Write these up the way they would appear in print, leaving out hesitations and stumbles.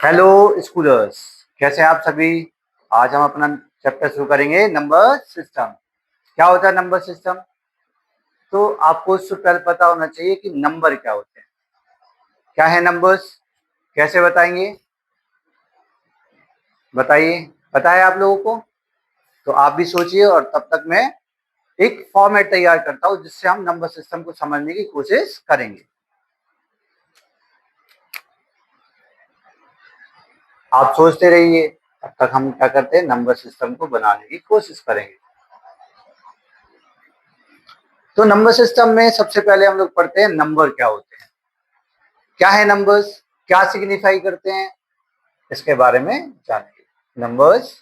Hello schoolers, कैसे हैं आप सभी। आज हम अपना चैप्टर शुरू करेंगे नंबर सिस्टम। क्या होता है नंबर सिस्टम? तो आपको उससे पहले पता होना चाहिए कि नंबर क्या होते हैं। क्या है नंबर्स, कैसे बताएंगे? बताइए, पता है आप लोगों को? तो आप भी सोचिए और तब तक मैं एक फॉर्मेट तैयार करता हूं जिससे हम नंबर सिस्टम को समझने की कोशिश करेंगे। आप सोचते रहिए, तब तक हम क्या करते हैं, नंबर सिस्टम को बनाने की कोशिश करेंगे। तो नंबर सिस्टम में सबसे पहले हम लोग पढ़ते हैं नंबर क्या होते हैं। क्या है नंबर्स, क्या सिग्निफाई करते हैं, इसके बारे में जानेंगे। नंबर्स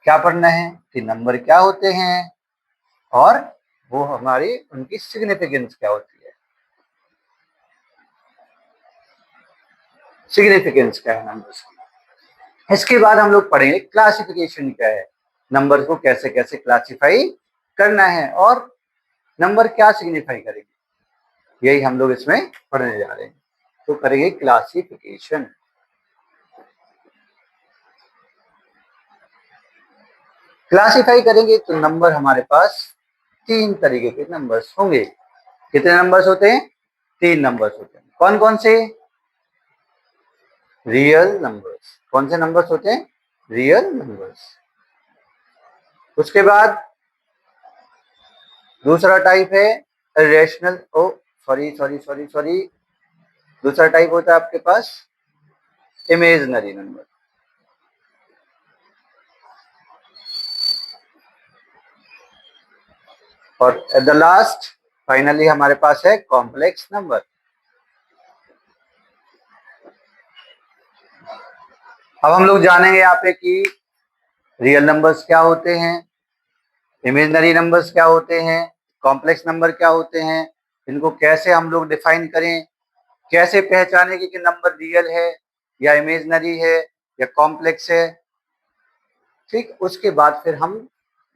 क्या पढ़ना है कि नंबर क्या होते हैं और वो हमारी उनकी सिग्निफिकेंस क्या होती है। सिग्निफिकेंस क्या है नंबर्स की। इसके बाद हम लोग पढ़ेंगे क्लासिफिकेशन क्या है, नंबर को कैसे कैसे क्लासिफाई करना है और नंबर क्या सिग्निफाई करेंगे, यही हम लोग इसमें पढ़ने जा रहे हैं। तो करेंगे क्लासिफिकेशन। क्लासिफाई करेंगे तो नंबर हमारे पास तीन तरीके के नंबर्स होंगे। कितने नंबर्स होते हैं? तीन नंबर्स होते हैं। कौन कौन से? Real numbers. कौन से नंबर्स होते हैं? Real numbers. उसके बाद दूसरा टाइप है रेशनल, ओ सॉरी सॉरी सॉरी सॉरी, दूसरा टाइप होता है आपके पास इमेजिनरी नंबर। और एट द लास्ट फाइनली हमारे पास है कॉम्प्लेक्स नंबर। अब हम लोग जानेंगे यहाँ पे कि रियल नंबर्स क्या होते हैं, इमेजिनरी नंबर्स क्या होते हैं, कॉम्प्लेक्स नंबर क्या होते हैं, इनको कैसे हम लोग डिफाइन करें, कैसे पहचाने कि नंबर रियल है या इमेजिनरी है या कॉम्प्लेक्स है। ठीक, उसके बाद फिर हम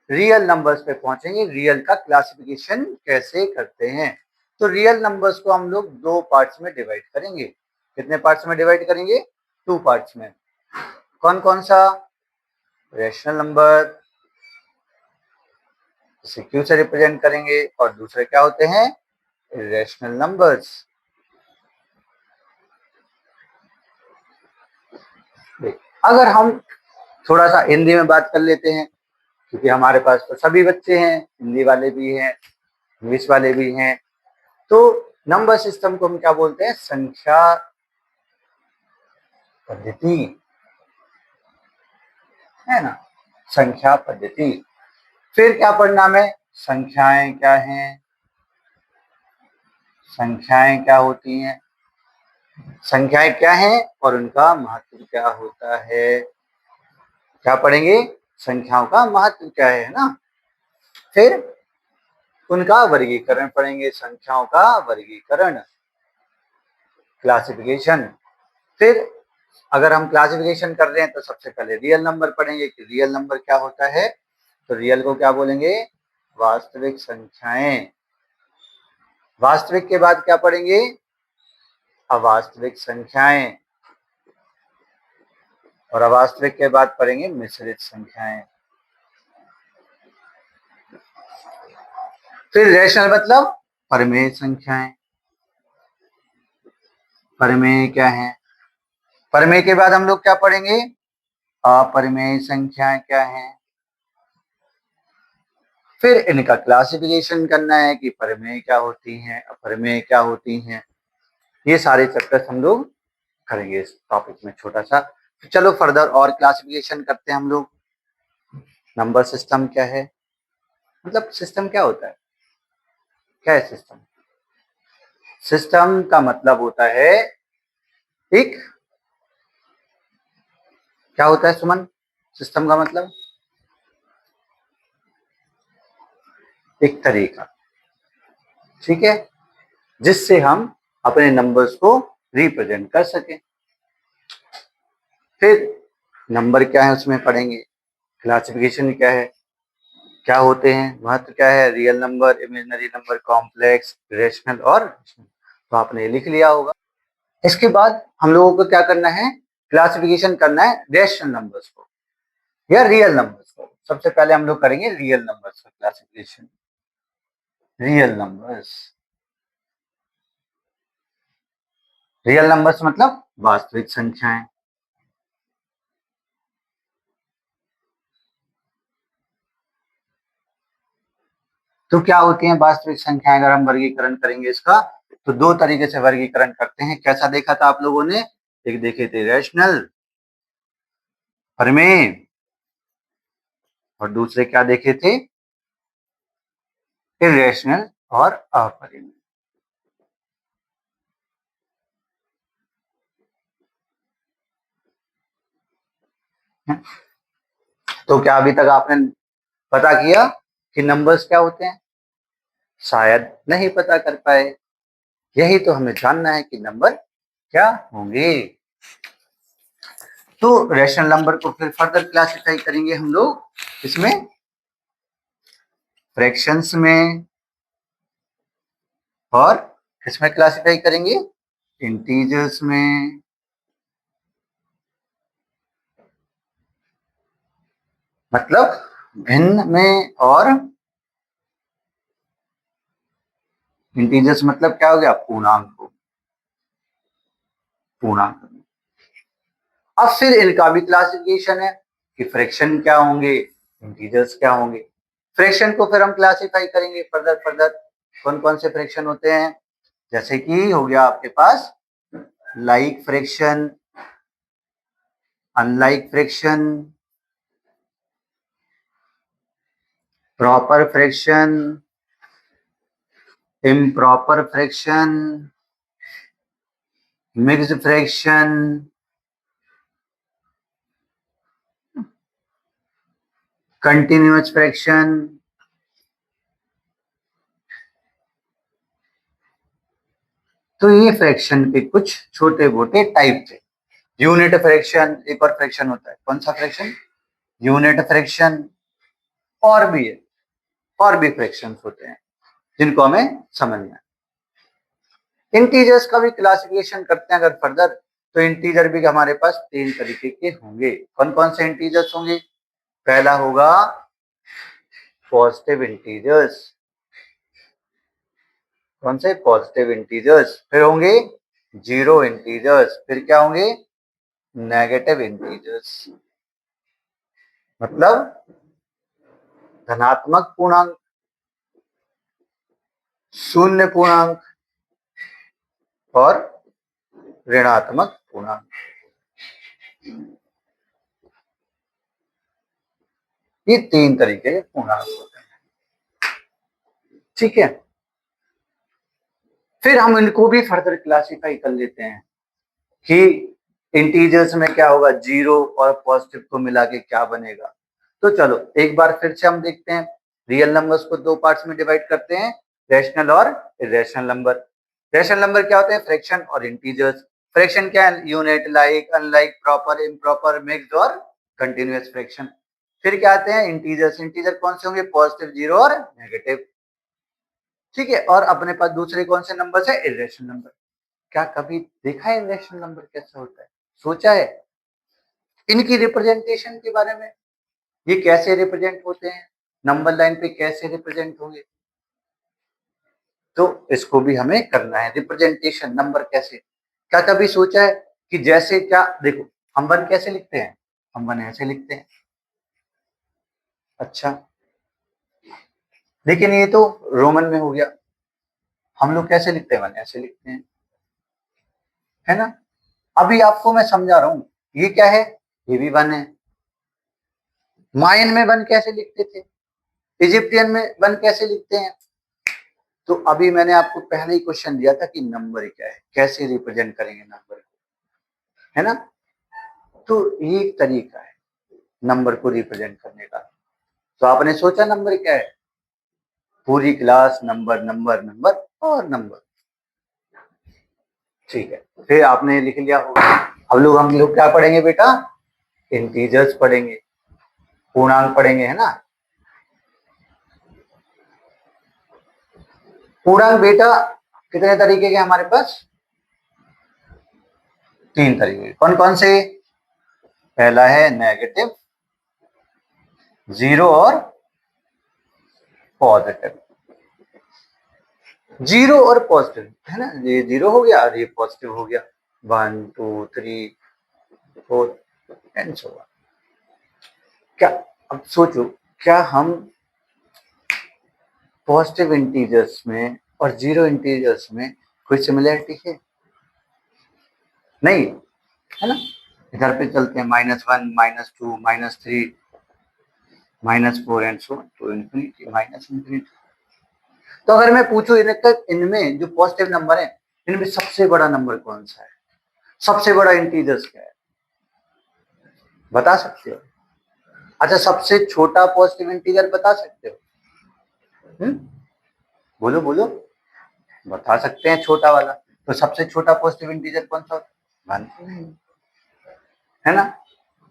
रियल नंबर्स पे पहुंचेंगे, रियल का क्लासिफिकेशन कैसे करते हैं। तो रियल नंबर्स को हम लोग दो पार्ट्स में डिवाइड करेंगे। कितने पार्ट्स में डिवाइड करेंगे? टू पार्ट्स में। कौन कौन सा? रेशनल नंबर, इसे क्यू से रिप्रेजेंट करेंगे, और दूसरे क्या होते हैं? Irrational numbers. अगर हम थोड़ा सा हिंदी में बात कर लेते हैं, क्योंकि हमारे पास तो सभी बच्चे हैं, हिंदी वाले भी हैं, इंग्लिश वाले भी हैं। तो नंबर सिस्टम को हम क्या बोलते हैं? संख्या पद्धति, है ना, संख्या पद्धति। फिर क्या पढ़ना है? संख्याएं क्या हैं, संख्याएं क्या होती हैं, संख्याएं क्या हैं और उनका महत्व क्या होता है। क्या पढ़ेंगे? संख्याओं का महत्व क्या है ना। फिर उनका वर्गीकरण पढ़ेंगे, संख्याओं का वर्गीकरण, क्लासिफिकेशन। फिर अगर हम क्लासिफिकेशन कर रहे हैं तो सबसे पहले रियल नंबर पढ़ेंगे कि रियल नंबर क्या होता है। तो रियल को क्या बोलेंगे? वास्तविक संख्याएं। वास्तविक के बाद क्या पढ़ेंगे? अवास्तविक संख्याएं। और अवास्तविक के बाद पढ़ेंगे मिश्रित संख्याएं। फिर रेशनल मतलब परिमेय संख्याएं। परिमेय क्या है? परिमेय के बाद हम लोग क्या पढ़ेंगे? अपरिमेय संख्याएं क्या है। फिर इनका क्लासिफिकेशन करना है कि परिमेय क्या होती हैं, अपरिमेय क्या होती हैं। ये सारे चैप्टर्स हम लोग करेंगे इस टॉपिक में छोटा सा। तो चलो फर्दर और क्लासिफिकेशन करते हैं हम लोग। नंबर सिस्टम क्या है, मतलब सिस्टम क्या होता है, क्या है सिस्टम? सिस्टम का मतलब होता है एक, क्या होता है सुमन? सिस्टम का मतलब एक तरीका, ठीक है, जिससे हम अपने नंबर्स को रिप्रेजेंट कर सकें। फिर नंबर क्या है उसमें पढ़ेंगे, क्लासिफिकेशन क्या है, क्या होते हैं, महत्व क्या है, real number, imaginary number, complex, rational और तो आपने लिख लिया होगा। इसके बाद हम लोगों को क्या करना है? क्लासिफिकेशन करना है रेशनल नंबर्स को या रियल नंबर्स को। सबसे पहले हम लोग करेंगे रियल नंबर्स का classification. Real numbers, real numbers मतलब वास्तविक संख्याएं। तो क्या होती हैं वास्तविक संख्याएं? अगर हम वर्गीकरण करेंगे इसका तो दो तरीके से वर्गीकरण करते हैं। कैसा देखा था आप लोगों ने? एक देखे थे रैशनल, परिमेय, और दूसरे क्या देखे थे? इरेशनल और अपरिमेय। तो क्या अभी तक आपने पता किया कि नंबर्स क्या होते हैं? शायद नहीं पता कर पाए। यही तो हमें जानना है कि नंबर क्या होंगे। तो रैशनल नंबर को फिर फर्दर क्लासिफाई करेंगे हम लोग इसमें फ्रैक्शंस में, और किसमें क्लासिफाई करेंगे? इंटीजर्स में। मतलब भिन्न में, और इंटीजर्स मतलब क्या हो गया? पूर्णांक को, पूर्णांक। अब फिर इनका भी क्लासिफिकेशन है कि फ्रैक्शन क्या होंगे, इंटीजर्स क्या होंगे। फ्रैक्शन को फिर हम क्लासिफाई करेंगे फर्दर फर्दर। कौन कौन से फ्रैक्शन होते हैं? जैसे कि हो गया आपके पास like fraction, unlike fraction, proper fraction, improper fraction, mixed fraction, continuous fraction. तो ये फ्रैक्शन के कुछ छोटे मोटे टाइप थे। यूनिट फ्रैक्शन एक और फ्रैक्शन होता है। कौन सा फ्रैक्शन? Unit fraction. और भी है, और भी फ्रैक्शंस होते हैं जिनको हमें समझना है। इंटीजर्स का भी क्लासिफिकेशन करते हैं अगर फर्दर, तो इंटीजर भी हमारे पास तीन तरीके के होंगे। कौन कौन से इंटीजर्स होंगे? पहला होगा पॉजिटिव इंटीजर्स। कौन से? Positive integers. फिर होंगे जीरो इंटीजर्स। फिर क्या होंगे? Negative integers. मतलब धनात्मक पूर्णांक, शून्य पूर्णांक और ऋणात्मक पूर्णांक। ये तीन तरीके के पूर्णांक होते हैं। ठीक है, फिर हम इनको भी फर्दर क्लासिफाई कर लेते हैं कि इंटीजर्स में क्या होगा, जीरो और पॉजिटिव को मिला के क्या बनेगा। तो चलो एक बार फिर से हम देखते हैं। रियल नंबर्स को दो पार्ट्स में डिवाइड करते हैं, रैशनल और इरेशनल नंबर। रैशनल नंबर क्या होते हैं? फ्रैक्शन और इंटीजर्स। फ्रैक्शन क्या है? Unit, like, unlike, proper, improper, mixed और कंटिन्यूअस फ्रैक्शन। फिर क्या आते हैं? इंटीजर्स। इंटीजर कौन से होंगे? पॉजिटिव, जीरो और नेगेटिव। ठीक है, और अपने पास दूसरे कौन से नंबर है? Irrational number. क्या कभी देखा है इरेशनल नंबर कैसा होता है? सोचा है इनकी रिप्रेजेंटेशन के बारे में? ये कैसे रिप्रेजेंट होते हैं? नंबर लाइन पे कैसे रिप्रेजेंट होंगे? तो इसको भी हमें करना है रिप्रेजेंटेशन, नंबर कैसे। क्या कभी सोचा है कि जैसे क्या, देखो हम वन कैसे लिखते हैं? हम वन ऐसे लिखते हैं। अच्छा, लेकिन ये तो रोमन में हो गया। हम लोग कैसे लिखते हैं? वन ऐसे लिखते हैं, है ना। अभी आपको मैं समझा रहा हूं, ये क्या है? ये भी वन है। मायन में वन कैसे लिखते थे? इजिप्टियन में वन कैसे लिखते हैं? तो अभी मैंने आपको पहले ही क्वेश्चन दिया था कि नंबर क्या है, कैसे रिप्रेजेंट करेंगे नंबर को, है ना। तो एक तरीका है नंबर को रिप्रेजेंट करने का। तो आपने सोचा नंबर क्या है? पूरी क्लास नंबर नंबर नंबर और नंबर। ठीक है, फिर आपने लिख लिया होगा। हम लोग क्या पढ़ेंगे बेटा? इंटीजर्स पढ़ेंगे, पूर्णांक पढ़ेंगे, है ना। पूर्णांक बेटा कितने तरीके के हमारे पास? तीन तरीके। कौन कौन से? पहला है नेगेटिव, जीरो और पॉजिटिव। जीरो और पॉजिटिव है ना, ये जीरो हो गया और ये पॉजिटिव हो गया, 1 2 3 4 एंड सो ऑन। क्या अब सोचो, क्या हम पॉजिटिव इंटीजर्स में और जीरो इंटीजर्स में कोई सिमिलरिटी है? नहीं है ना। इधर पे चलते हैं, -1 -2 -3 -4 and so to infinity minus infinity. तो अगर मैं पूछूं इनमें जो पॉजिटिव नंबर है, इनमें सबसे बड़ा नंबर कौन सा है, सबसे बड़ा इंटीजर्स क्या है, बता सकते हो? अच्छा, सबसे छोटा पॉजिटिव इंटीजर बता सकते हो? बोलो बोलो, बता सकते हैं छोटा वाला। तो सबसे छोटा पॉजिटिव इंटीजर कौन सा होता है? 1 है ना।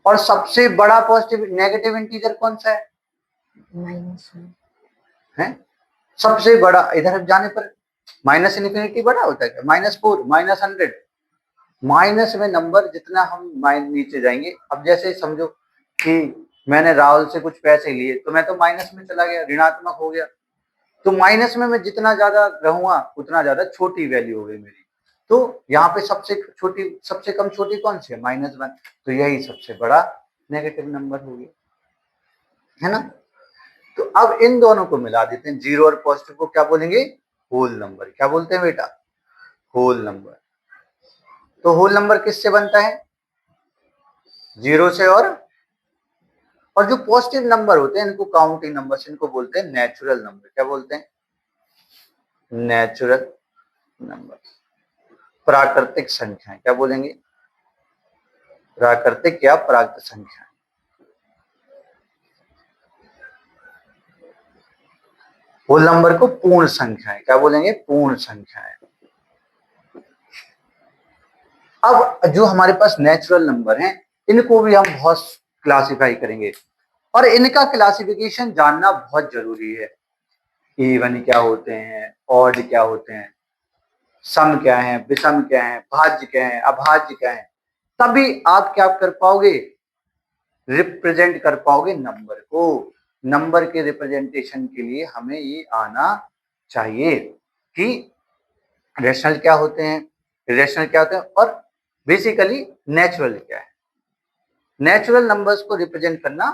और सबसे बड़ा पॉजिटिव नेगेटिव इंटीजर कौन सा है? -1 है। सबसे बड़ा इधर जाने पर माइनस इनफिनिटी बड़ा होता है क्या? -4 -100। माइनस में नंबर जितना हम नीचे जाएंगे, अब जैसे समझो कि मैंने राहुल से कुछ पैसे लिए, तो मैं तो माइनस में चला गया, ऋणात्मक हो गया। तो माइनस में मैं जितना ज्यादा रहूंगा उतना ज्यादा छोटी वैल्यू हो गई मेरी। तो यहाँ पे सबसे छोटी, सबसे कम छोटी कौन सी है? -1। तो यही सबसे बड़ा नेगेटिव नंबर हो गया, है ना। तो अब इन दोनों को मिला देते हैं, जीरो और पॉजिटिव को क्या बोलेंगे? Whole number. क्या बोलते हैं बेटा? Whole number. तो होल नंबर किससे बनता है? जीरो से। और जो पॉजिटिव नंबर होते हैं इनको काउंटिंग नंबर, इनको बोलते हैं नेचुरल नंबर। क्या बोलते हैं? Natural number. प्राकृतिक संख्याएं। क्या बोलेंगे? प्राकृतिक या प्राकृत संख्याएं। होल नंबर को पूर्ण संख्याएं। क्या बोलेंगे? पूर्ण संख्याएं। अब जो हमारे पास नेचुरल नंबर हैं, इनको भी हम बहुत क्लासिफाई करेंगे, और इनका क्लासिफिकेशन जानना बहुत जरूरी है। इवन क्या होते हैं, ऑड क्या होते हैं, सम क्या है, विषम क्या है, भाज्य क्या है, अभाज्य क्या है, तभी आप क्या कर पाओगे? रिप्रेजेंट कर पाओगे नंबर को। नंबर के रिप्रेजेंटेशन के लिए हमें ये आना चाहिए कि रेशनल क्या होते हैं, इरेशनल क्या होते हैं, और बेसिकली नेचुरल क्या है। नेचुरल नंबर्स को रिप्रेजेंट करना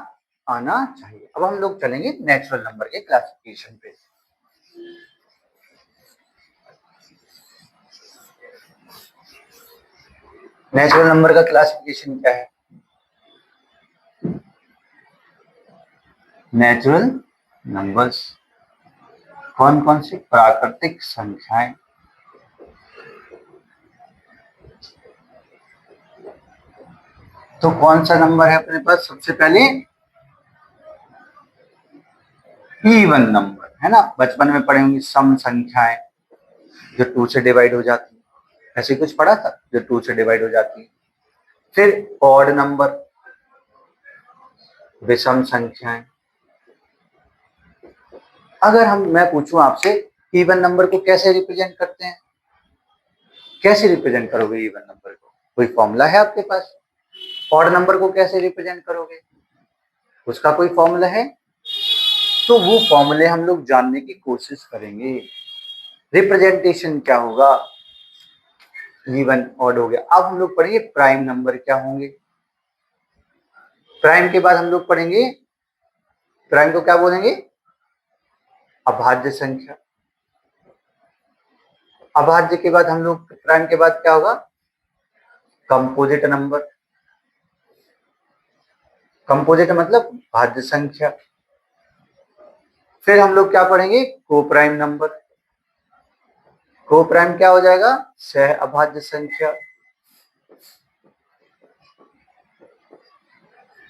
आना चाहिए। अब हम लोग चलेंगे नेचुरल नंबर के क्लासिफिकेशन पे। नेचुरल नंबर का क्लासिफिकेशन क्या है? नेचुरल नंबर्स कौन कौन सी? प्राकृतिक संख्याएं। तो कौन सा नंबर है अपने पास? सबसे पहले इवन नंबर, है ना। बचपन में पढ़े होंगे सम संख्याएं, जो 2 से डिवाइड हो जाती है, ऐसे कुछ पढ़ा था, जो 2 से डिवाइड हो जाती है। फिर ऑड नंबर, विषम संख्याएं। अगर मैं पूछूं आपसे, इवन नंबर को कैसे रिप्रेजेंट करते हैं? कैसे रिप्रेजेंट करोगे इवन नंबर को? कोई फॉर्मूला है आपके पास? ऑड नंबर को कैसे रिप्रेजेंट करोगे? उसका कोई फॉर्मूला है? तो वो फॉर्मूले हम लोग जानने की कोशिश करेंगे। रिप्रेजेंटेशन क्या होगा? इवन ऑड हो गया। अब हम लोग पढ़ेंगे प्राइम नंबर क्या होंगे। प्राइम के बाद हम लोग पढ़ेंगे, प्राइम को क्या बोलेंगे? अभाज्य संख्या। अभाज्य के बाद हम लोग प्राइम के बाद क्या होगा? Composite number. कंपोजिट मतलब भाज्य संख्या। फिर हम लोग क्या पढ़ेंगे? को प्राइम नंबर। को प्राइम क्या हो जाएगा? सह अभाज्य संख्या।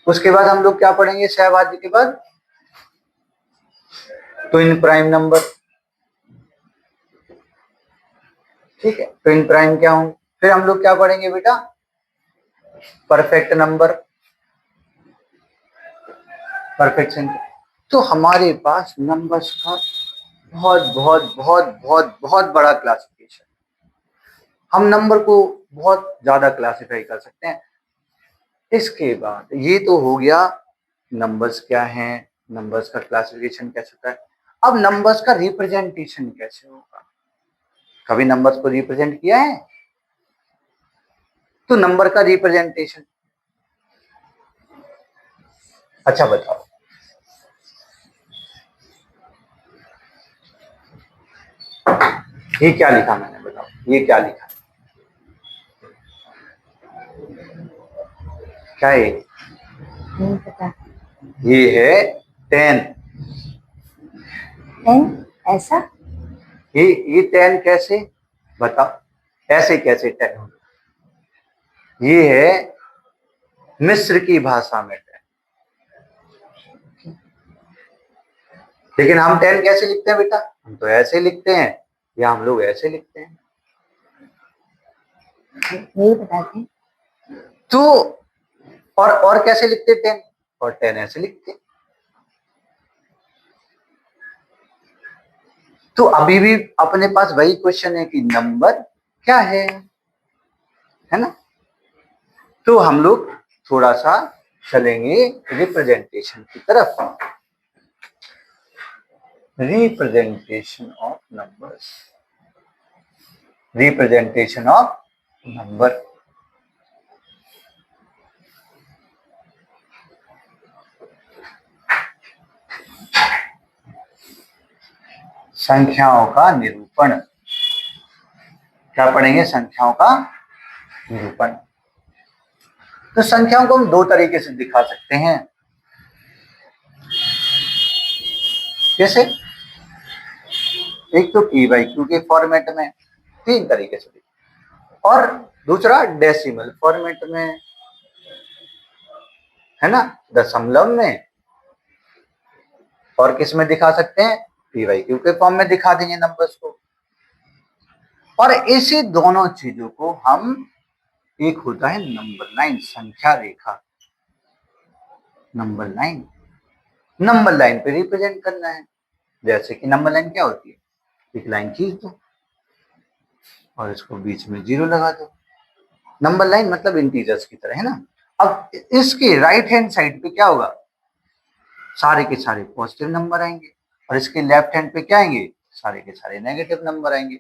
उसके बाद हम लोग क्या पढ़ेंगे सहभाज्य के बाद? Twin prime number. ठीक है, ट्विन प्राइम क्या होंगे? फिर हम लोग क्या पढ़ेंगे बेटा? परफेक्ट नंबर, परफेक्ट संख्या। तो हमारे पास नंबर्स का बहुत बहुत बहुत बहुत बहुत बड़ा क्लासिफिकेशन। हम नंबर को बहुत ज्यादा क्लासिफाई कर सकते हैं। इसके बाद ये तो हो गया नंबर्स क्या हैं, नंबर्स का क्लासिफिकेशन कैसे होता है। अब नंबर्स का रिप्रेजेंटेशन कैसे होगा? कभी नंबर्स को रिप्रेजेंट किया है? तो नंबर का रिप्रेजेंटेशन, अच्छा बताओ। ये क्या लिखा मैंने, बताओ ये क्या लिखा? क्या है? नहीं पता। ये है 10। 10 ऐसा? ये 10 कैसे, बताओ ऐसे कैसे 10 होगा? ये है मिस्र की भाषा में 10, लेकिन हम 10 कैसे लिखते हैं बेटा? हम तो ऐसे लिखते हैं, या हम लोग ऐसे लिखते हैं। नहीं बताते। तो और कैसे लिखते 10? और 10 ऐसे लिखते। तो अभी भी अपने पास वही क्वेश्चन है कि नंबर क्या है ना? तो हम लोग थोड़ा सा चलेंगे रिप्रेजेंटेशन की तरफ। Representation of numbers, representation of number. संख्याओं का निरूपण, क्या पढ़ेंगे? संख्याओं का निरूपण। तो संख्याओं को हम दो तरीके से दिखा सकते हैं। कैसे? एक तो पी बाई क्यू के फॉर्मेट में, तीन तरीके से, और दूसरा डेसिमल फॉर्मेट में, है ना, दशमलव में। और किस में दिखा सकते हैं? पी बाई क्यू के फॉर्म में दिखा देंगे नंबर्स को। और इसी दोनों चीजों को हम, एक होता है नंबर लाइन, संख्या रेखा, नंबर लाइन, नंबर लाइन पे रिप्रेजेंट करना है। जैसे कि नंबर लाइन क्या होती है? एक लाइन खींच दो और इसको बीच में 0 लगा दो। नंबर लाइन मतलब इंटीजर्स की तरह, है ना। अब इसके राइट हैंड साइड पे क्या होगा? सारे के सारे पॉजिटिव नंबर आएंगे, और इसके लेफ्ट हैंड पे क्या आएंगे? सारे के सारे नेगेटिव नंबर आएंगे।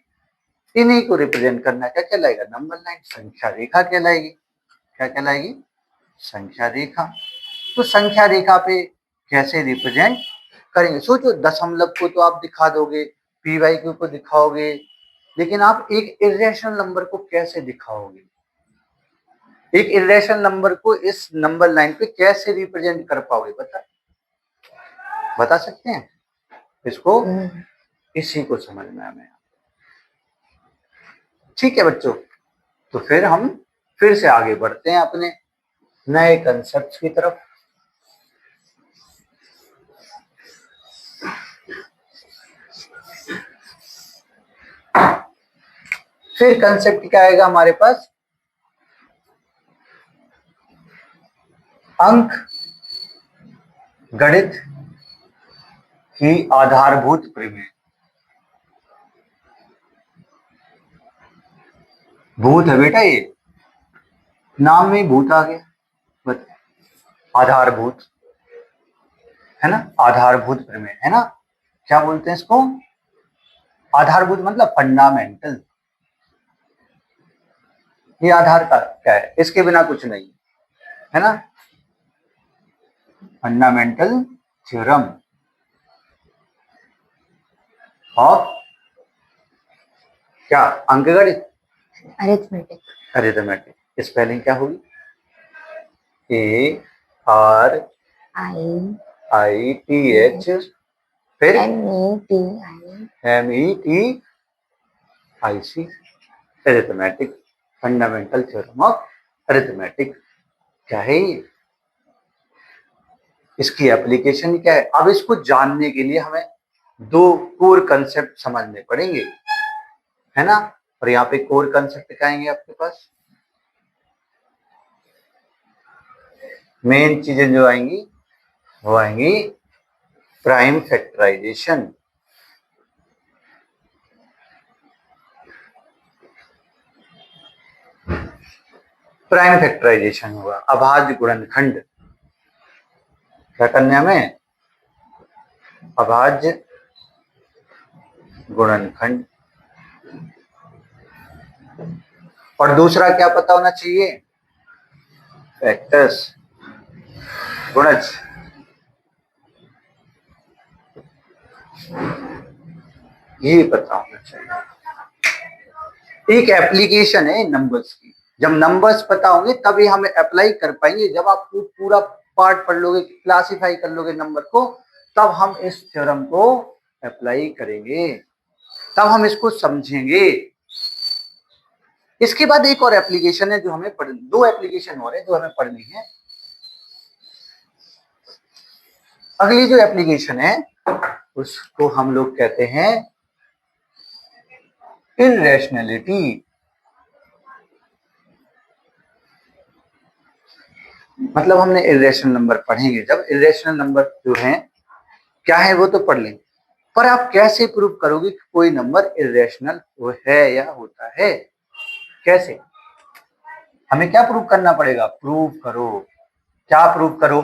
इन्हीं को रिप्रेजेंट करना क्या कहलाएगा? नंबर लाइन, संख्या रेखा कहलाएगी। क्या कहलाएगी? संख्या रेखा। तो संख्या रेखा पे कैसे रिप्रेजेंट करेंगे? सोचो, दशमलव को तो आप दिखा दोगे, पी वाई क्यू को दिखाओगे, लेकिन आप एक इरेशनल नंबर को कैसे दिखाओगे? एक इरेशनल नंबर को इस नंबर लाइन पे कैसे रिप्रेजेंट कर पाओगे? बता सकते हैं इसको? इसी को समझना है हमें। ठीक है बच्चों, तो फिर हम फिर से आगे बढ़ते हैं अपने नए कंसेप्ट की तरफ। फिर कंसेप्ट क्या आएगा हमारे पास? अंक गणित की आधारभूत प्रमेय। भूत है बेटा, ये नाम में भूत आ गया, आधारभूत, है ना, आधारभूत प्रमेय, है ना। क्या बोलते हैं इसको? आधारभूत मतलब फंडामेंटल। ये आधार का क्या है? इसके बिना कुछ नहीं, है ना। फंडामेंटल थ्योरम ऑफ क्या? अंकगणित, अरिथमेटिक। अरिथमेटिक। स्पेलिंग क्या होगी? A R I T H, फिर M E T I C, arithmetic, fundamental theorem of arithmetic. क्या है ये? इसकी एप्लीकेशन क्या है? अब इसको जानने के लिए हमें दो कोर कंसेप्ट समझने पड़ेंगे, है ना। और यहाँ पे कोर कंसेप्ट क्या आएंगे आपके पास? मेन चीजें जो आएंगी वो आएंगी प्राइम फैक्टराइजेशन, प्राइम फैक्टराइजेशन होगा, अभाज्य गुणनखंड। क्या करना है हमें? अभाज्य गुणनखंड। और दूसरा क्या पता होना चाहिए? फैक्टर्स, गुणज। ये पता होना चाहिए। एक एप्लीकेशन है नंबर्स की। जब नंबर्स पता होंगे तभी हम अप्लाई कर पाएंगे। जब आप पूरा पार्ट पढ़ लोगे, क्लासिफाई कर लोगे नंबर को, तब हम इस थ्योरम को अप्लाई करेंगे, तब हम इसको समझेंगे। इसके बाद एक और एप्लीकेशन है जो हमें दो एप्लीकेशन और है जो हमें पढ़नी है। अगली जो एप्लीकेशन है उसको हम लोग कहते हैं इररेशनैलिटी। मतलब हमने इर्रेशनल नंबर पढ़ेंगे। जब इर्रेशनल नंबर जो है क्या है वो तो पढ़ लेंगे, पर आप कैसे प्रूव करोगे कि कोई नंबर इर्रेशनल है या होता है? कैसे? हमें क्या प्रूव करना पड़ेगा? प्रूव करो। क्या प्रूव करो?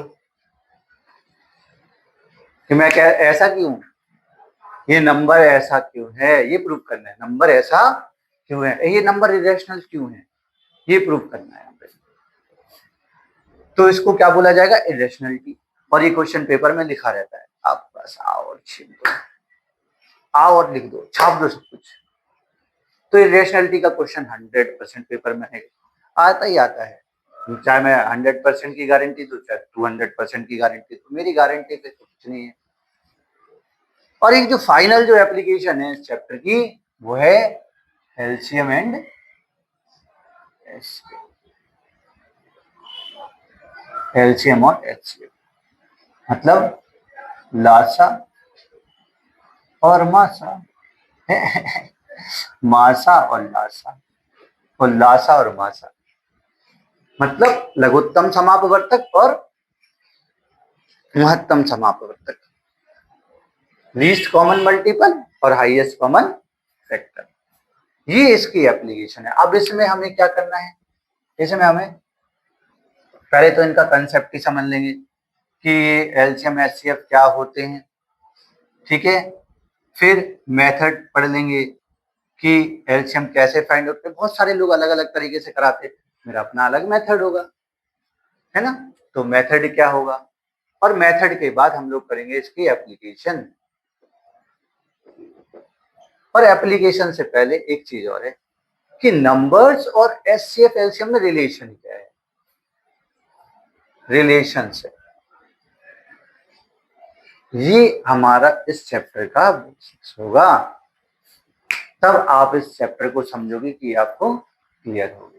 कि मैं क्या ऐसा क्यों, ये नंबर ऐसा क्यों है, ये प्रूव करना है। नंबर ऐसा क्यों है, ये नंबर इरेशनल क्यों है, ये प्रूव करना है। तो इसको क्या बोला जाएगा? इरेशनलिटी। और ये क्वेश्चन पेपर में लिखा रहता है। आप बस आओ और छीन दो, आओ और लिख दो, छाप दो सब कुछ। तो इरेशनलिटी का क्वेश्चन 100% पेपर में है, आता ही आता है। चाहे मैं 100% की गारंटी दूं, चाहे 200% की गारंटी दूं, मेरी गारंटी पे तो कुछ नहीं है। और एक जो फाइनल जो एप्लीकेशन है इस चैप्टर की वो है एलसीएम एंड एचसीएफ। एलसीएम और एचसीएफ मतलब लासा और मासा। मासा और लासा, और लासा और मासा मतलब लघुत्तम समापवर्तक और महत्तम समापवर्तक, लीस्ट कॉमन मल्टीपल और हाईएस्ट कॉमन फैक्टर। ये इसकी एप्लीकेशन है। अब इसमें हमें क्या करना है? इसमें हमें पहले तो इनका कंसेप्ट ही समझ लेंगे कि एलसीएम एचसीएफ क्या होते हैं, ठीक है। फिर मेथड पढ़ लेंगे कि एलसीएम कैसे फाइंड आउट करें। बहुत सारे लोग अलग अलग तरीके से कराते हैं, मेरा अपना अलग मेथड होगा, है ना। तो मेथड क्या होगा, और मेथड के बाद हम लोग करेंगे इसकी एप्लीकेशन। और एप्लीकेशन से पहले एक चीज और है कि नंबर्स और एचसीएफ एलसीएम में रिलेशन क्या है। रिलेशन से ये हमारा इस चैप्टर का बेसिक्स होगा, तब आप इस चैप्टर को समझोगे कि आपको क्लियर होगा।